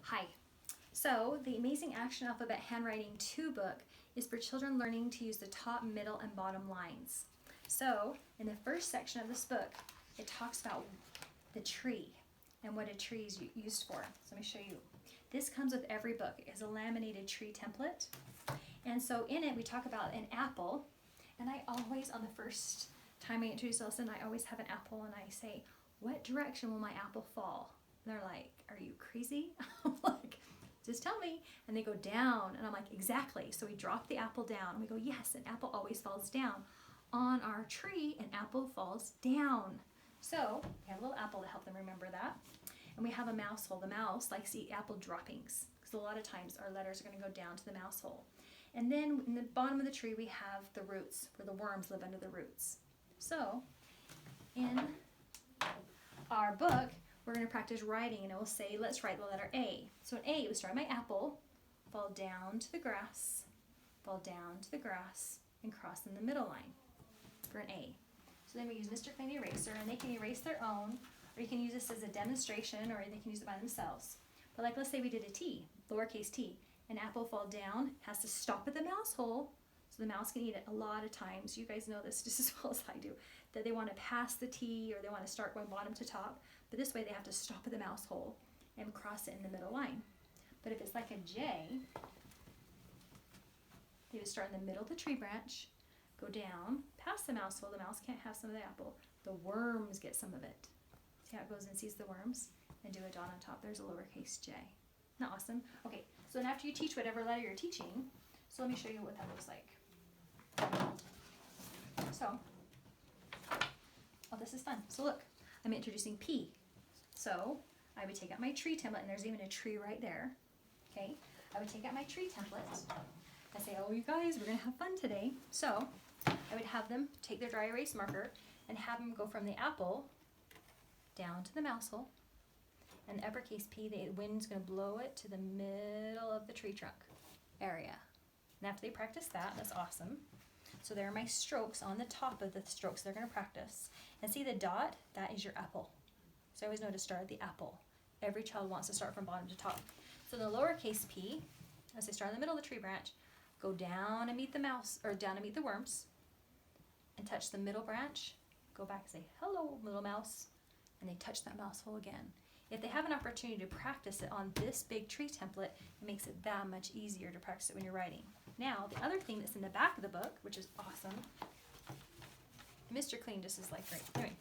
Hi. So the Amazing Action Alphabet Handwriting 2 book is for children learning to use the top, middle, and bottom lines. So in the first section of this book, it talks about the tree and what a tree is used for. So let me show you. This comes with every book. It is a laminated tree template. And so in it, we talk about an apple. And I always, on the first time I introduce the lesson, I always have an apple and I say, what direction will my apple fall? And they're like, are you crazy? I'm like, just tell me. And they go down. And I'm like, exactly. So we drop the apple down. And we go, yes, an apple always falls down. On our tree, an apple falls down. So we have a little apple to help them remember that. And we have a mouse hole. The mouse likes to eat apple droppings, because a lot of times our letters are going to go down to the mouse hole. And then in the bottom of the tree, we have the roots, where the worms live under the roots. So in our book, we're going to practice writing, and it will say, let's write the letter A. So in A, we start my apple, fall down to the grass, fall down to the grass, and cross in the middle line for an A. So then we use Mr. Clean Eraser, and they can erase their own, or you can use this as a demonstration, or they can use it by themselves. But like, let's say we did a T, lowercase t. An apple fall down, has to stop at the mouse hole, so the mouse can eat it. A lot of times, you guys know this just as well as I do, that they want to pass the T, or they want to start going bottom to top. But this way they have to stop at the mouse hole and cross it in the middle line. But if it's like a J, they would start in the middle of the tree branch, go down, past the mouse hole. The mouse can't have some of the apple. The worms get some of it. See how it goes and sees the worms? And do a dot on top. There's a lowercase j. Isn't that awesome? Okay, so then after you teach whatever letter you're teaching, so let me show you what that looks like. So, oh, this is fun. So look, I'm introducing P. So I would take out my tree template, and there's even a tree right there. Okay, I would take out my tree template. I say, oh, you guys, we're going to have fun today. So I would have them take their dry erase marker and have them go from the apple down to the mouse hole. And the uppercase P, the wind's going to blow it to the middle of the tree trunk area. And after they practice that, that's awesome. So there are my strokes on the top of the strokes they're going to practice. And see the dot? That is your apple. So I always know to start at the apple. Every child wants to start from bottom to top. So the lowercase p, as they start in the middle of the tree branch, go down and meet the mouse, or down and meet the worms, and touch the middle branch, go back and say, hello, little mouse, and they touch that mouse hole again. If they have an opportunity to practice it on this big tree template, it makes it that much easier to practice it when you're writing. Now, the other thing that's in the back of the book, which is awesome, Mr. Clean just is like great. Anyway,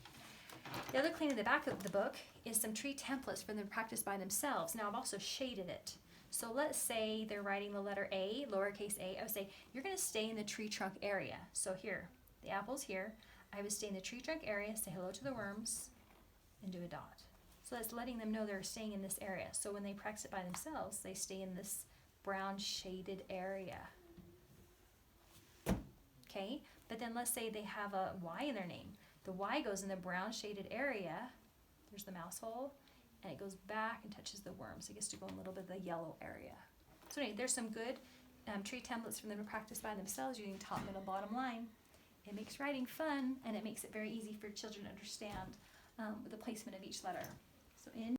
the other thing in the back of the book is some tree templates for them to practice by themselves. Now, I've also shaded it. So let's say they're writing the letter A, lowercase a. I would say, you're going to stay in the tree trunk area. So here, the apple's here. I would stay in the tree trunk area, say hello to the worms, and do a dot. So that's letting them know they're staying in this area. So when they practice it by themselves, they stay in this brown shaded area. Okay, but then let's say they have a Y in their name. The Y goes in the brown shaded area. There's the mouse hole, and it goes back and touches the worms. It gets to go in a little bit of the yellow area. So anyway, there's some good tree templates for them to practice by themselves using top, middle, bottom line. It makes writing fun, and it makes it very easy for children to understand the placement of each letter. So in